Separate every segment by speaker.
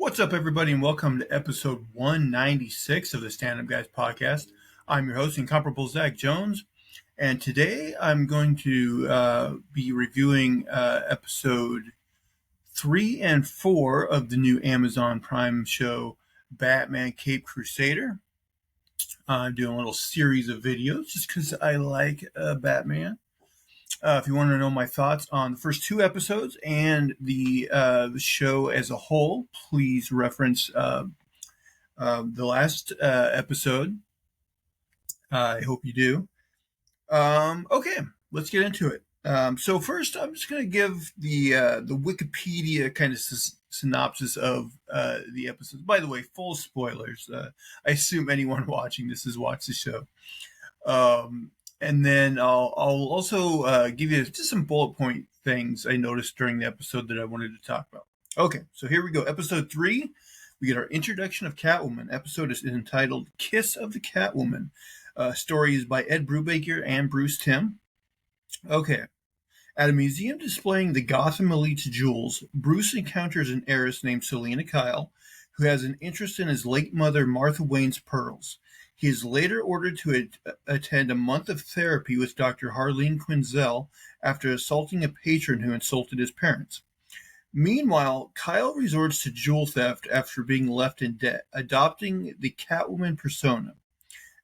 Speaker 1: What's up, everybody, and welcome to episode 196 of the Stand Up Guys podcast. I'm your host, Incomparable Zach Jones, and today I'm going to be reviewing episode 3 and 4 of the new Amazon Prime show, Batman Cape Crusader. I'm doing a little series of videos just because I like Batman. If you want to know my thoughts on the first two episodes and the show as a whole, please reference the last episode. I hope you do. Okay, let's get into it. So first, I'm just going to give the Wikipedia kind of synopsis of the episodes. By the way, full spoilers. I assume anyone watching this has watched the show. And then I'll also give you just some bullet point things I noticed during the episode that I wanted to talk about. Okay, so here we go. Episode 3, we get our introduction of Catwoman. Episode is entitled Kiss of the Catwoman. Story is by Ed Brubaker and Bruce Timm. Okay. At a museum displaying the Gotham Elite's jewels, Bruce encounters an heiress named Selina Kyle, who has an interest in his late mother Martha Wayne's pearls. He is later ordered to attend a month of therapy with Dr. Harleen Quinzel after assaulting a patron who insulted his parents. Meanwhile, Kyle resorts to jewel theft after being left in debt, adopting the Catwoman persona.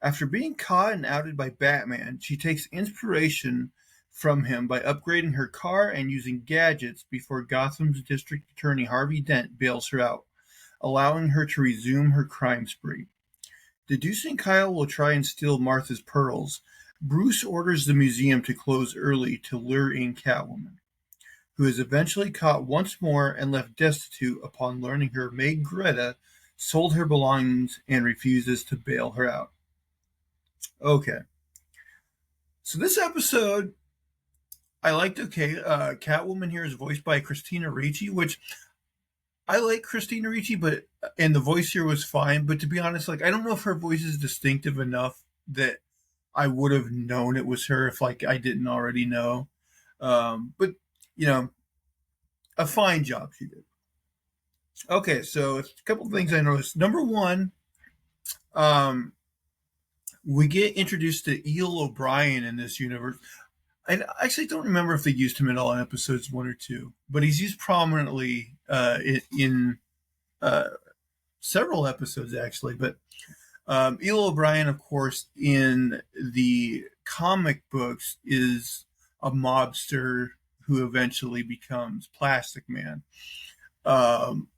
Speaker 1: After being caught and outed by Batman, she takes inspiration from him by upgrading her car and using gadgets before Gotham's District Attorney Harvey Dent bails her out, allowing her to resume her crime spree. Deducing Kyle will try and steal Martha's pearls, Bruce orders the museum to close early to lure in Catwoman, who is eventually caught once more and left destitute upon learning her maid Greta sold her belongings and refuses to bail her out. Okay. So this episode, I liked, Catwoman here is voiced by Christina Ricci, which I like Christina Ricci, and the voice here was fine, but to be honest, I don't know if her voice is distinctive enough that I would have known it was her if I didn't already know. But a fine job she did. Okay, so a couple of things I noticed. Number one, we get introduced to Eel O'Brien in this universe. I actually don't remember if they used him at all in episodes 1 or 2, but he's used prominently in several episodes, actually. But Eel O'Brien, of course, in the comic books, is a mobster who eventually becomes Plastic Man. I'm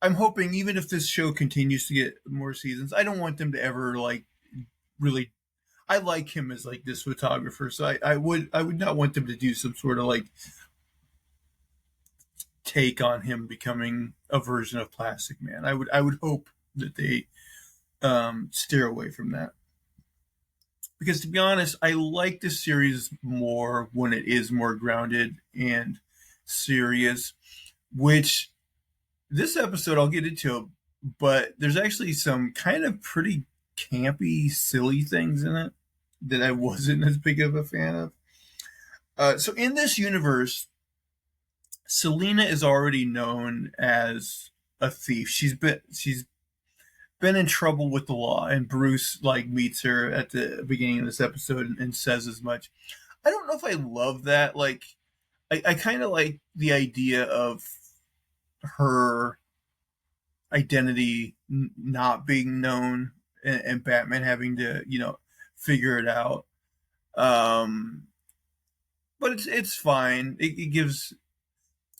Speaker 1: hoping, even if this show continues to get more seasons, I don't want them to ever really. I like him as this photographer, so I would not want them to do some sort of take on him becoming a version of Plastic Man. I would hope that they steer away from that, because to be honest, I like this series more when it is more grounded and serious. Which this episode I'll get into, but there's actually some kind of pretty campy, silly things in it that I wasn't as big of a fan of. So in this universe, Selina is already known as a thief. She's been in trouble with the law, and Bruce meets her at the beginning of this episode and says as much. I don't know if I love that. I kind of like the idea of her identity not being known, and Batman having to, figure it out. But it's fine. It gives.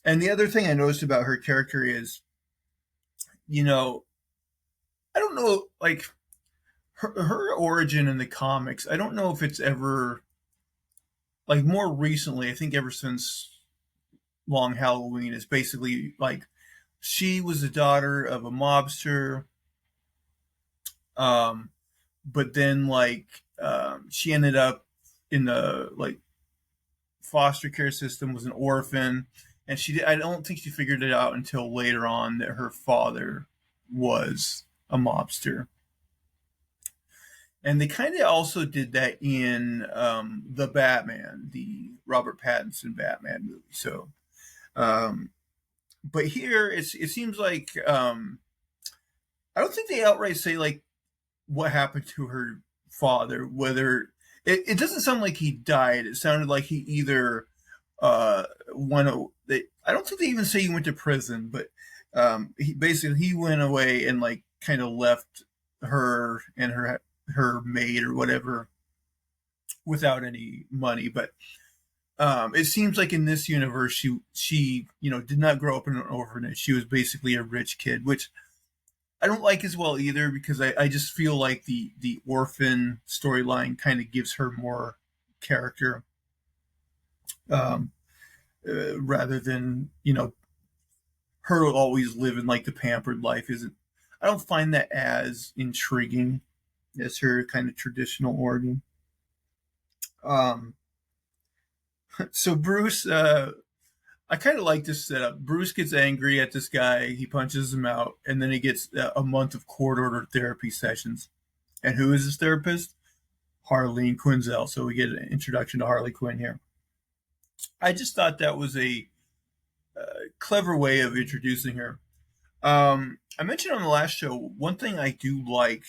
Speaker 1: And the other thing I noticed about her character is, I don't know, her origin in the comics. I don't know if it's ever, more recently. I think ever since Long Halloween, is basically she was the daughter of a mobster. But then she ended up in the foster care system, was an orphan, and I don't think she figured it out until later on that her father was a mobster. And they kind of also did that in the Batman, the Robert Pattinson Batman movie. So But here it seems like I don't think they outright say like what happened to her father. Whether it doesn't sound like he died. It sounded like he either went. I don't think they even say he went to prison, but he went away and like kind of left her and her maid or whatever without any money. But it seems like in this universe, she did not grow up in an orphanage. She was basically a rich kid, which I don't like as well either because I just feel like the orphan storyline kind of gives her more character um, rather than her always living like the pampered life. Isn't I don't find that as intriguing as her kind of traditional origin. Um, so Bruce, I kind of like this setup. Bruce gets angry at this guy, he punches him out, and then he gets a month of court ordered therapy sessions. And who is this therapist? Harleen Quinzel. So we get an introduction to Harley Quinn here. I just thought that was a clever way of introducing her. I mentioned on the last show, one thing I do like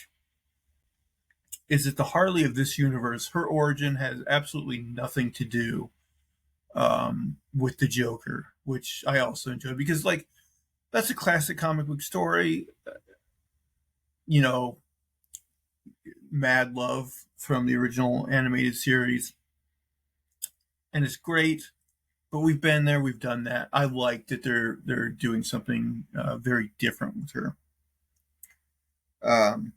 Speaker 1: is that the Harley of this universe, her origin has absolutely nothing to do with the Joker, which I also enjoy because, like, that's a classic comic book story. You know, Mad Love from the original animated series, and it's great. But we've been there, we've done that. I like that they're doing something very different with her. Um,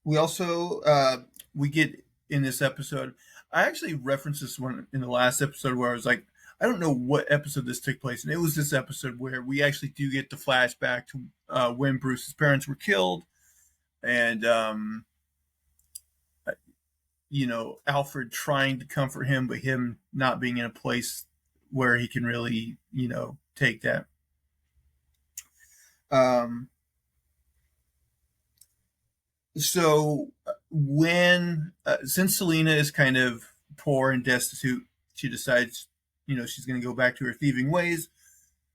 Speaker 1: we also we get in this episode. I actually referenced this one in the last episode where I was like, I don't know what episode this took place, and it was this episode where we actually do get the flashback to when Bruce's parents were killed, and Alfred trying to comfort him, but him not being in a place where he can really take that. Um, so when since Selena is kind of poor and destitute, she decides she's going to go back to her thieving ways,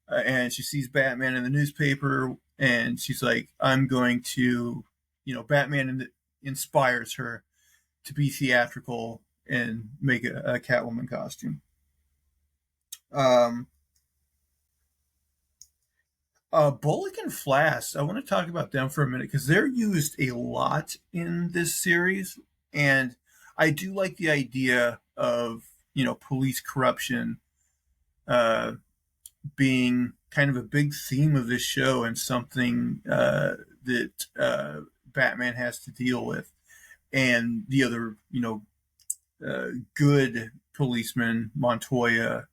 Speaker 1: and she sees Batman in the newspaper, and she's like, I'm going to Batman inspires her to be theatrical and make a Catwoman costume. um Bullock and Flass, I want to talk about them for a minute because they're used a lot in this series, and I do like the idea of police corruption uh, being kind of a big theme of this show and something that Batman has to deal with, and the other good policeman Montoya,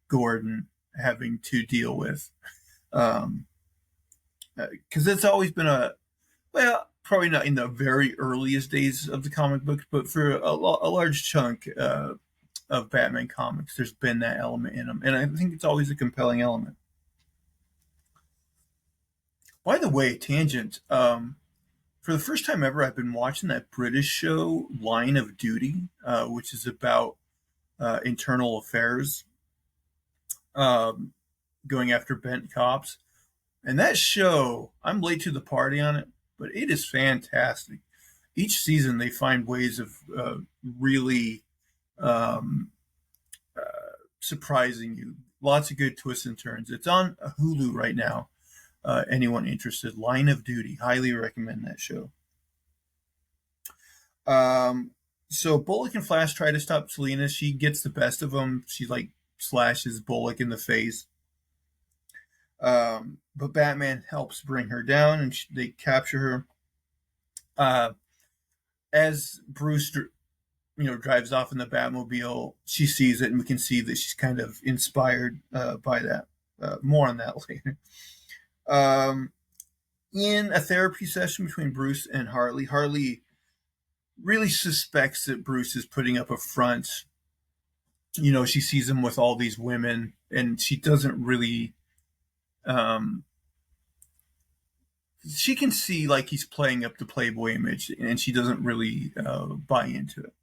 Speaker 1: Gordon, having to deal with. Um, because it's always been probably not in the very earliest days of the comic books, but for a large chunk of Batman comics, there's been that element in them, and I think it's always a compelling element. By the way, tangent. For the first time ever, I've been watching that British show Line of Duty, which is about internal affairs, um, going after bent cops. And that show, I'm late to the party on it, but it is fantastic. Each season, they find ways of really um, surprising you. Lots of good twists and turns. It's on Hulu right now. Anyone interested? Line of Duty. Highly recommend that show. Um, so Bullock and Flash try to stop Selena. She gets the best of them. She like slashes Bullock in the face. But Batman helps bring her down, and they capture her. Uh, as Bruce, drives off in the Batmobile, she sees it, and we can see that she's kind of inspired by that. More on that later. Um, in a therapy session between Bruce and Harley, Harley really suspects that Bruce is putting up a front. She sees him with all these women, and she doesn't really. Um, she can see like he's playing up the Playboy image, and she doesn't really buy into it.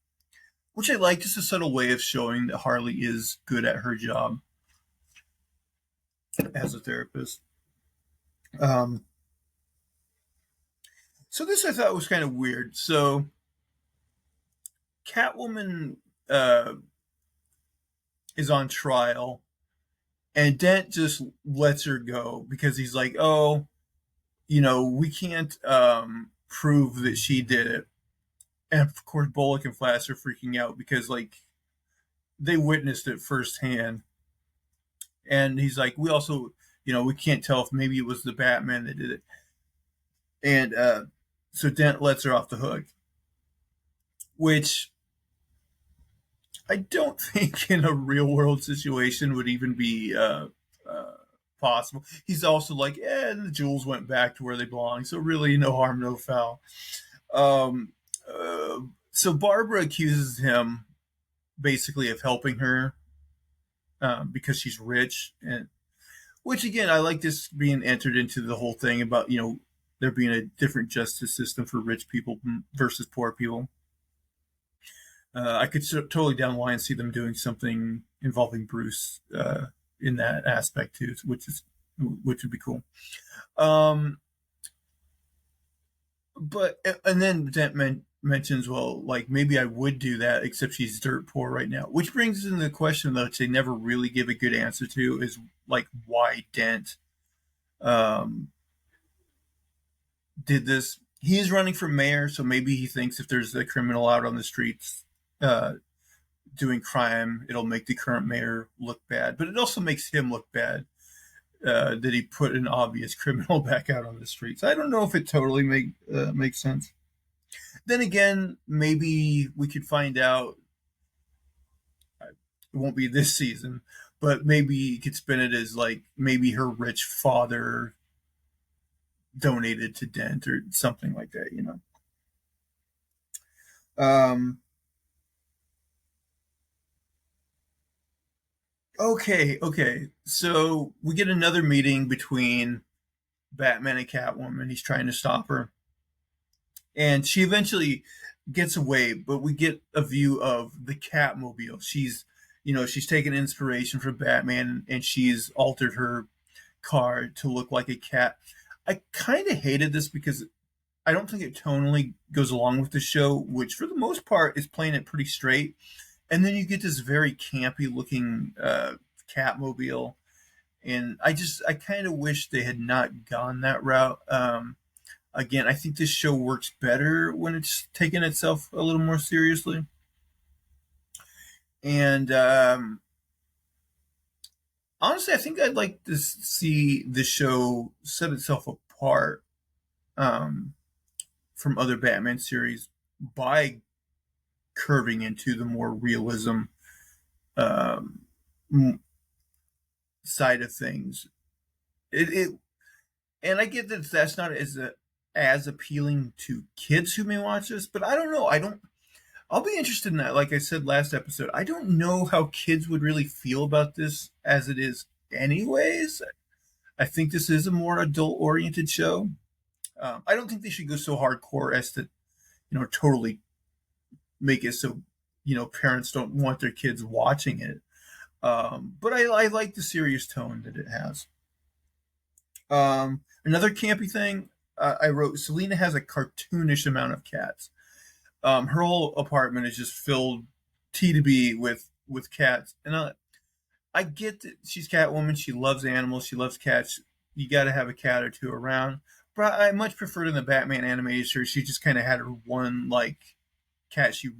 Speaker 1: which I like. Just a subtle way of showing that Harley is good at her job as a therapist. Um, so this I thought was kind of weird. So Catwoman uh, is on trial, and Dent just lets her go because he's like, "Oh, we can't prove that she did it." And of course, Bullock and Flash are freaking out because like they witnessed it firsthand. And he's like, "We also, we can't tell if maybe it was the Batman that did it." And so Dent lets her off the hook, which I don't think in a real world situation would even be uh, possible. He's also like, "Yeah, the jewels went back to where they belong, so really no harm, no foul." Um, uh, so Barbara accuses him basically of helping her because she's rich, and which again I like this being entered into the whole thing about there being a different justice system for rich people versus poor people. I could totally down the line see them doing something involving Bruce in that aspect too, which would be cool. Um, but and then Dent mentions, well, like maybe I would do that, except she's dirt poor right now, which brings us into the question though, which they never really give a good answer to, is like why Dent um, did this. He is running for mayor, so maybe he thinks if there's a criminal out on the streets uh, doing crime, it'll make the current mayor look bad. But it also makes him look bad that he put an obvious criminal back out on the streets. I don't know if it totally makes sense. Then again, maybe we could find out. It won't be this season, but maybe you could spin it as like maybe her rich father donated to Dent or something like that. Um, okay. So we get another meeting between Batman and Catwoman. He's trying to stop her, and she eventually gets away. But we get a view of the Catmobile. She's taken inspiration from Batman, and she's altered her car to look like a cat. I kind of hated this because I don't think it tonally goes along with the show, which for the most part is playing it pretty straight. And then you get this very campy looking Catmobile, and I kind of wish they had not gone that route. Again, I think this show works better when it's taking itself a little more seriously. And honestly, I think I'd like to see the show set itself apart um, from other Batman series by curving into the more realism um, side of things. It and I get that that's not as appealing to kids who may watch this, but I don't know. I don't. I'll be interested in that. Like I said last episode, I don't know how kids would really feel about this as it is, anyways. I think this is a more adult oriented show. I don't think they should go so hardcore as to, totally make it so, parents don't want their kids watching it. But I like the serious tone that it has. Another campy thing I wrote: Selena has a cartoonish amount of cats. Her whole apartment is just filled T to B with cats, and I get that she's Catwoman. She loves animals. She loves cats. You got to have a cat or two around. But I much preferred in the Batman animated series. She just kind of had her one like cat. She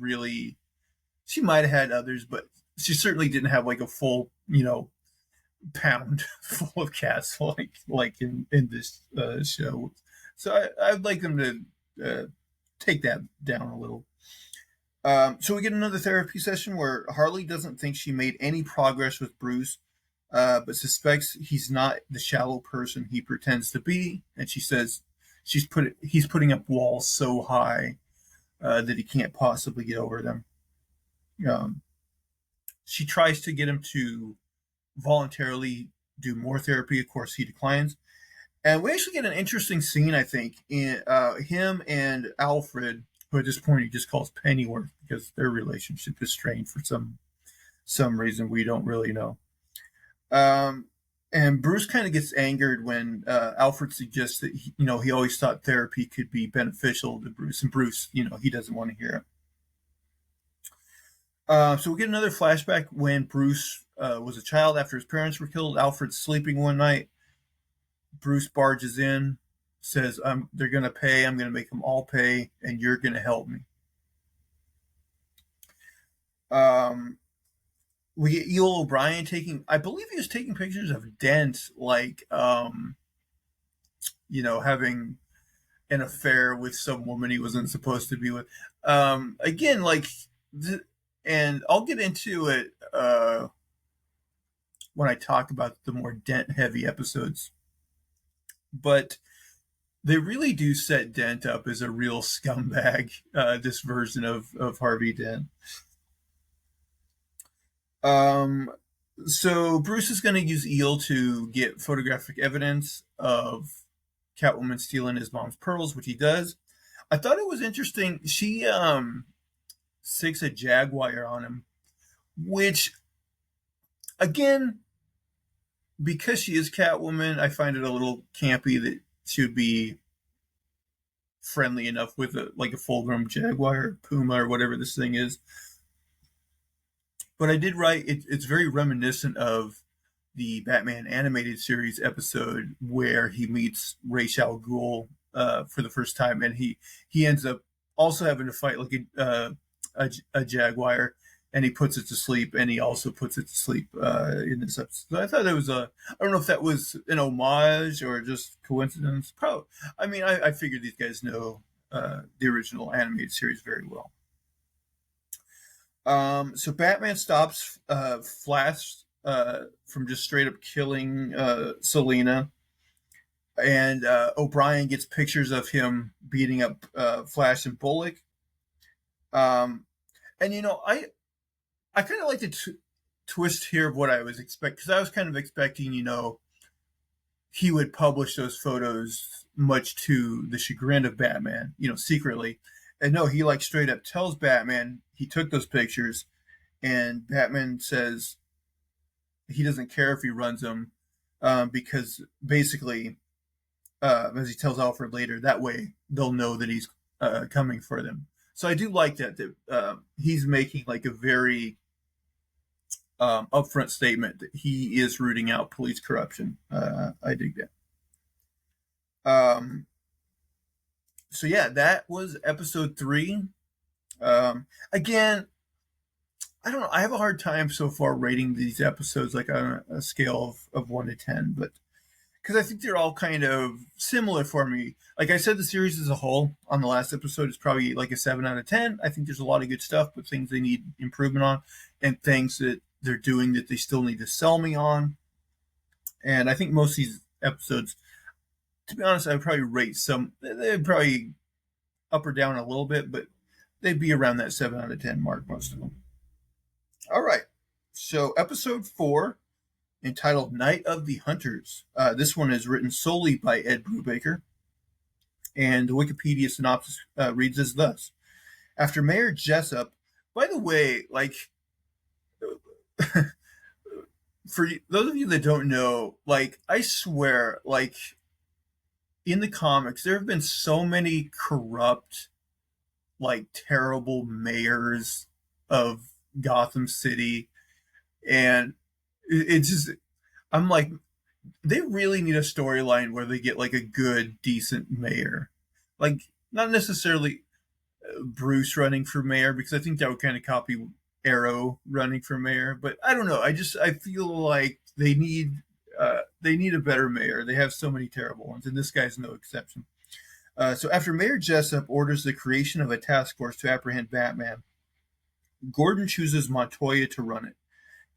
Speaker 1: might have had others, but she certainly didn't have like a full pound full of cats like in this show. So I'd like them to take that down a little. So we get another therapy session where Harley doesn't think she made any progress with Bruce, but suspects he's not the shallow person he pretends to be, and she says he's putting up walls so high that he can't possibly get over them. Um, she tries to get him to voluntarily do more therapy. Of course, he declines. And we actually get an interesting scene, I think, in him and Alfred, who at this point he just calls Pennyworth. because their relationship is strained for some reason we don't really know. Um, and Bruce kind of gets angered when Alfred suggests that he always thought therapy could be beneficial to Bruce, and Bruce, he doesn't want to hear it. So we get another flashback when Bruce was a child after his parents were killed. Alfred's sleeping one night. Bruce barges in, says, "They're going to pay. I'm going to make them all pay, and you're going to help me." Um, we get Eel O'Brien I believe he was taking pictures of Dent, like, having an affair with some woman he wasn't supposed to be with. Again, like, and I'll get into it when I talk about the more Dent heavy episodes. But they really do set Dent up as a real scumbag, this version of Harvey Dent. So Bruce is going to use Eel to get photographic evidence of Catwoman stealing his mom's pearls, which he does. I thought it was interesting. She sticks a jaguar on him, which, again, because she is Catwoman, I find it a little campy that she would be friendly enough with a full-grown jaguar or puma or whatever this thing is. But I did write it's very reminiscent of the Batman animated series episode where he meets Ra's al Ghul for the first time, and he ends up also having to fight like a jaguar, and he puts it to sleep, and he also puts it to sleep in this episode. So I thought that was I don't know if that was an homage or just coincidence. Probably. I mean, I figured these guys know the original animated series very well. So Batman stops Flash from just straight up killing Selina, and O'Brien gets pictures of him beating up Flash and Bullock. And I kind of like the twist here of what I was expecting, because I was kind of expecting he would publish those photos much to the chagrin of Batman, secretly. And no, he like straight up tells Batman he took those pictures, and Batman says he doesn't care if he runs them, because basically, as he tells Alfred later, that way they'll know that he's coming for them. So I do like that he's making like a very upfront statement that he is rooting out police corruption. I dig that. So yeah, that was episode 3. Again, I don't know. I have a hard time so far rating these episodes like on a scale of 1 to 10, but because I think they're all kind of similar for me. Like I said, the series as a whole on the last episode is probably like a 7 out of 10. I think there's a lot of good stuff, but things they need improvement on, and things that they're doing that they still need to sell me on. And I think most of these episodes, to be honest, I would probably rate they'd probably up or down a little bit, but they'd be around that 7 out of 10 mark, most of them. All right. So episode 4, entitled Night of the Hunters. This one is written solely by Ed Brubaker, and the Wikipedia synopsis reads as thus. After Mayor Jessup, by the way, like, for those of you that don't know, like, I swear, like, in the comics, there have been so many corrupt, like, terrible mayors of Gotham City, and it's just, I'm like, they really need a storyline where they get like a good, decent mayor. Like, not necessarily Bruce running for mayor, because I think that would kind of copy Arrow running for mayor. But I don't know. I feel like they need a better mayor. They have so many terrible ones, and this guy's no exception. So after Mayor Jessup orders the creation of a task force to apprehend Batman, Gordon chooses Montoya to run it.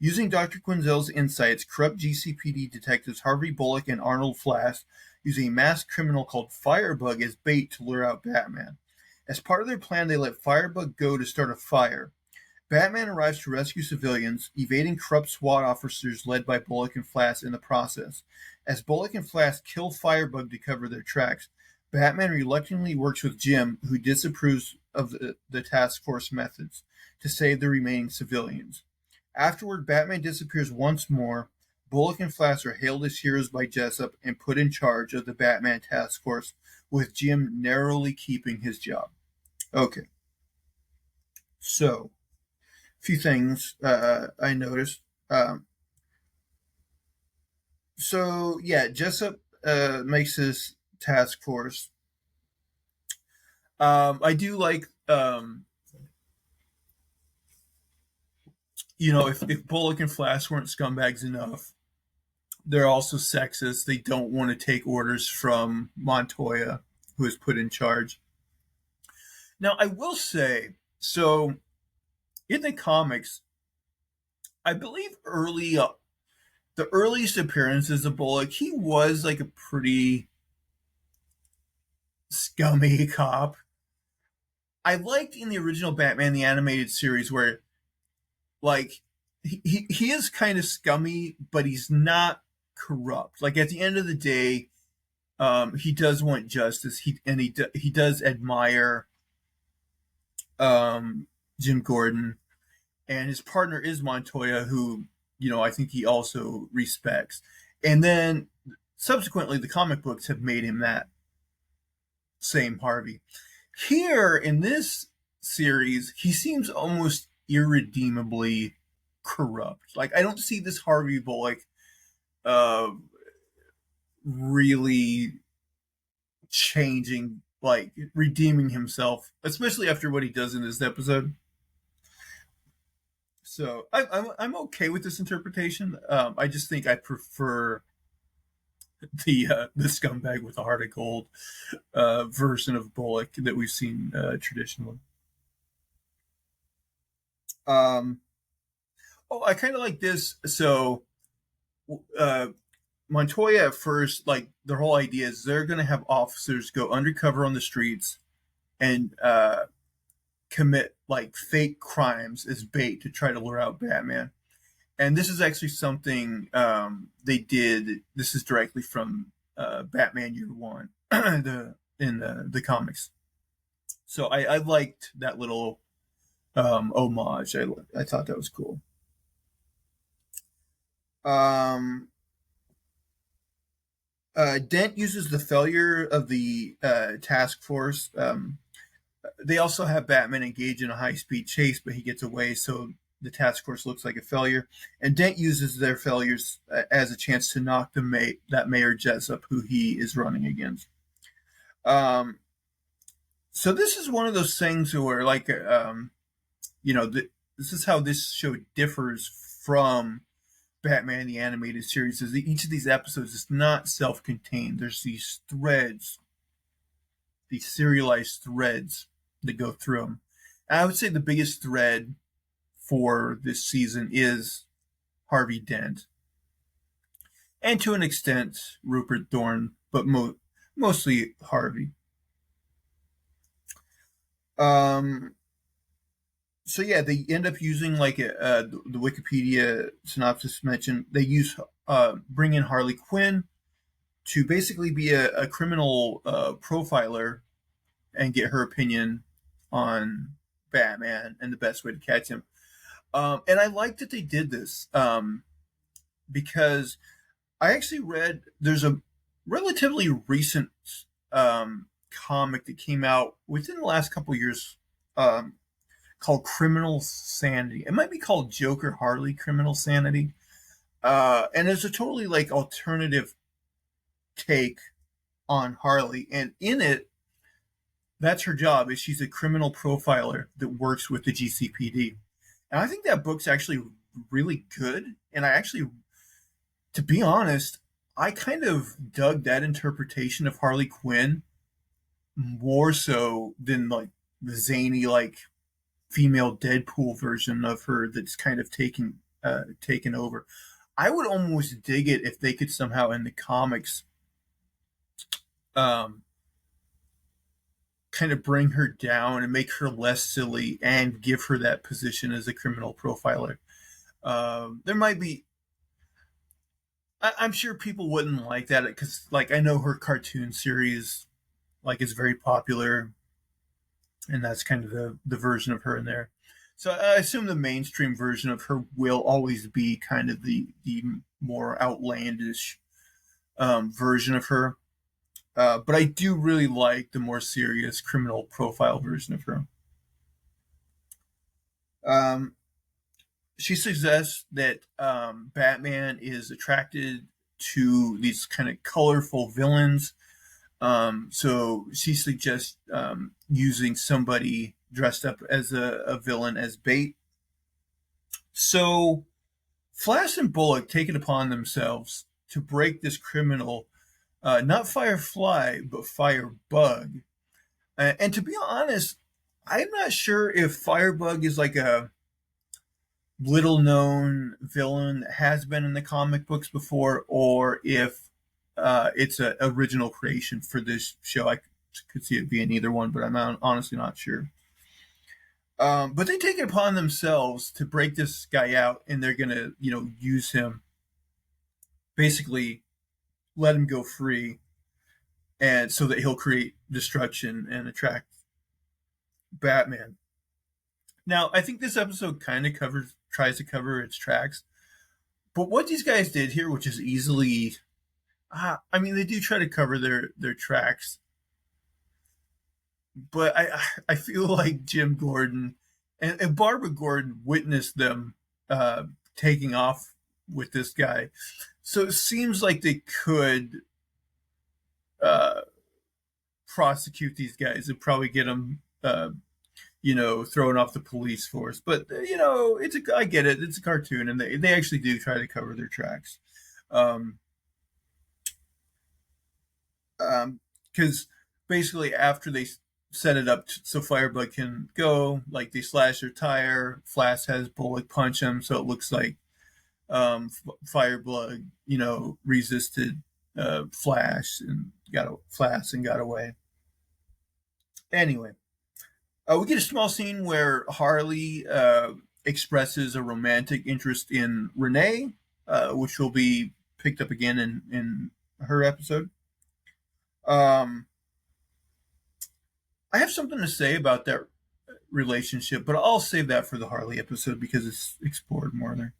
Speaker 1: Using Dr. Quinzel's insights, corrupt GCPD detectives Harvey Bullock and Arnold Flass use a masked criminal called Firebug as bait to lure out Batman. As part of their plan, they let Firebug go to start a fire. Batman arrives to rescue civilians, evading corrupt SWAT officers led by Bullock and Flass in the process. As Bullock and Flass kill Firebug to cover their tracks, Batman reluctantly works with Jim, who disapproves of the task force methods to save the remaining civilians. Afterward, Batman disappears once more. Bullock and Flash are hailed as heroes by Jessup and put in charge of the Batman task force, with Jim narrowly keeping his job. Okay, so a few things I noticed. Um, so yeah, Jessup makes his task force. I do like, if Bullock and Flash weren't scumbags enough, they're also sexist. They don't want to take orders from Montoya, who is put in charge. Now, I will say, so in the comics, I believe the earliest appearances of Bullock, he was like a pretty scummy cop. I liked in the original Batman the animated series where like he is kind of scummy, but he's not corrupt. Like at the end of the day, he does want justice. He does admire Jim Gordon, and his partner is Montoya, who I think he also respects. And then subsequently, the comic books have made him that same Harvey. Here in this series, he seems almost irredeemably corrupt. Like I don't see this Harvey Bullock uh, really changing, like redeeming himself, especially after what he does in this episode. So I'm okay with this interpretation. I just think I prefer the scumbag with a heart of gold version of Bullock that we've seen traditionally. Um, oh, I kind of like this. So uh, Montoya at first, like their whole idea is they're going to have officers go undercover on the streets and commit like fake crimes as bait to try to lure out Batman. And this is actually something they did. This is directly from Batman Year One, in the comics. So I liked that little homage. I thought that was cool. Um, Dent uses the failure of the task force. They also have Batman engage in a high speed chase, but he gets away, so the task force looks like a failure. And Dent uses their failures as a chance to knock that Mayor Jessup, who he is running against. Um, so this is one of those things where, like, this is how this show differs from Batman the Animated Series. Is that each of these episodes is not self-contained. There's these threads, these serialized threads that go through them. And I would say the biggest thread for this season is Harvey Dent, and to an extent Rupert Thorne, but mostly Harvey. Um, so yeah, they end up using like the Wikipedia synopsis mentioned. They use bring in Harley Quinn to basically be a criminal profiler and get her opinion on Batman and the best way to catch him. And I like that they did this because I actually read there's a relatively recent comic that came out within the last couple of years um, called Criminal Sanity. It might be called Joker Harley Criminal Sanity. And it's a totally like alternative take on Harley. And in it, that's her job is she's a criminal profiler that works with the GCPD. And I think that book's actually really good. And I actually, to be honest, I kind of dug that interpretation of Harley Quinn more so than like the zany like female Deadpool version of her that's kind of taken over. I would almost dig it if they could somehow in the comics um, kind of bring her down and make her less silly and give her that position as a criminal profiler. There might be, I'm sure people wouldn't like that because, like, I know her cartoon series, like, is very popular. and that's kind of the version of her in there. So I assume the mainstream version of her will always be kind of the more outlandish version of her. But I do really like the more serious criminal profile version of her. Um, she suggests that Batman is attracted to these kind of colorful villains. So she suggests using somebody dressed up as a villain as bait. So Flash and Bullock take it upon themselves to break this criminal, not Firefly, but Firebug. And to be honest, I'm not sure if Firebug is like a little known villain that has been in the comic books before, or if it's an original creation for this show. I could see it being either one, but I'm honestly not sure. But they take it upon themselves to break this guy out, and they're gonna, use him, basically let him go free, and so that he'll create destruction and attract Batman. Now, I think this episode kind of tries to cover its tracks, but what these guys did here, which is easily, I mean, they do try to cover their tracks, but I feel like Jim Gordon and Barbara Gordon witnessed them taking off with this guy, so it seems like they could uh, prosecute these guys and probably get them, thrown off the police force. But I get it. It's a cartoon, and they actually do try to cover their tracks. Um, because basically after they set it up so Firebug can go, like they slash their tire, Flash has Bullock punch him, so it looks like Firebug, resisted Flash and got away. Anyway, we get a small scene where Harley expresses a romantic interest in Renee, which will be picked up again in her episode. Um, I have something to say about that relationship, but I'll save that for the Harley episode because it's explored more there.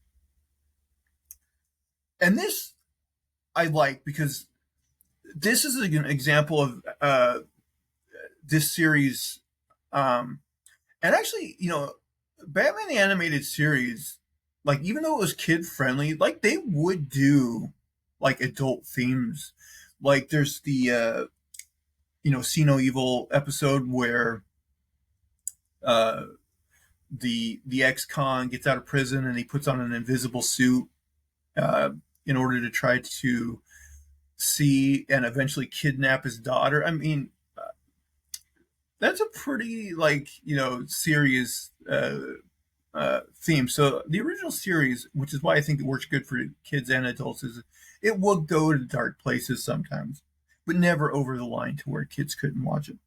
Speaker 1: And this I like because this is an example of this series. And actually, Batman the Animated Series, like, even though it was kid friendly, like, they would do, like, adult themes. Like, there's the, See No Evil episode where uh, the ex-con gets out of prison and he puts on an invisible suit uh, in order to try to see and eventually kidnap his daughter. I mean, that's a pretty, like, serious theme. So the original series, which is why I think it works good for kids and adults, is it will go to dark places sometimes, but never over the line to where kids couldn't watch it.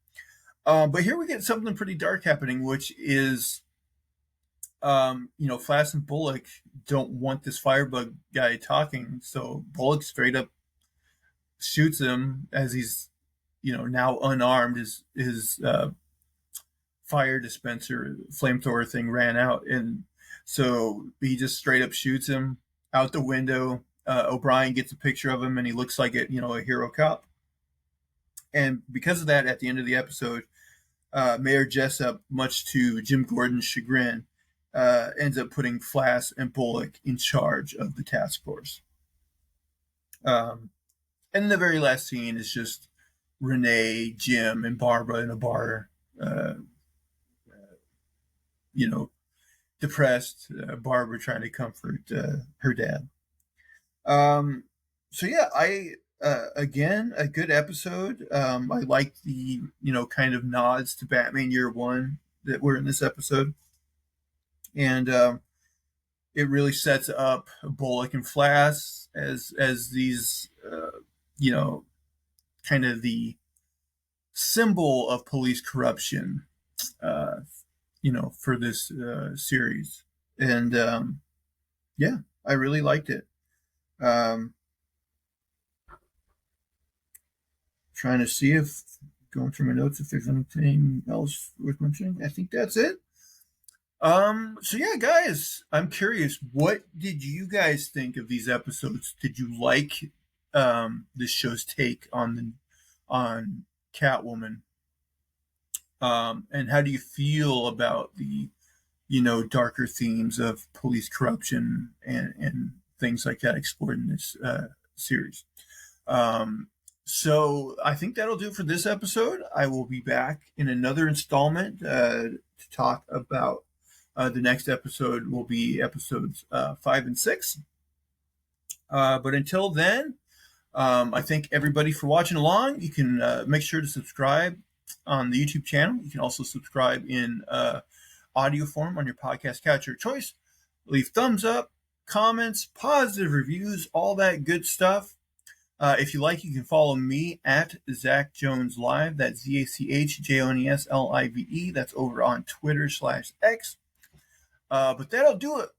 Speaker 1: But here we get something pretty dark happening, which is, Flash and Bullock don't want this Firebug guy talking, so Bullock straight up shoots him as he's, now unarmed. His fire dispenser flamethrower thing ran out, and so he just straight up shoots him out the window. O'Brien gets a picture of him, and he looks like a hero cop. And because of that, at the end of the episode, Mayor Jessup, much to Jim Gordon's chagrin, ends up putting Flash and Bullock in charge of the task force. And the very last scene is just Renee, Jim, and Barbara in a bar, depressed. Barbara trying to comfort her dad. So yeah, again, a good episode. I like the kind of nods to Batman Year One that were in this episode, and it really sets up Bullock and Flash as these kind of the symbol of police corruption, for this series, and yeah, I really liked it. Um, Trying to see if going through my notes if there's anything else worth mentioning. I think that's it. So yeah, guys, I'm curious, what did you guys think of these episodes? Did you like this show's take on Catwoman? And how do you feel about the darker themes of police corruption and things like that explored in this series? So I think that'll do it for this episode. I will be back in another installment to talk about the next episode will be episodes 5 and 6. But until then, I thank everybody for watching along. You can make sure to subscribe on the YouTube channel. You can also subscribe in audio form on your podcast catcher of choice. Leave thumbs up, comments, positive reviews, all that good stuff. If you like, you can follow me at Zach Jones Live. That's ZachJonesLive. That's over on Twitter/X. But that'll do it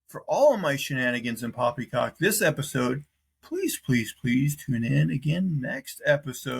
Speaker 1: for all of my shenanigans and poppycock this episode. Please, please, please tune in again next episode.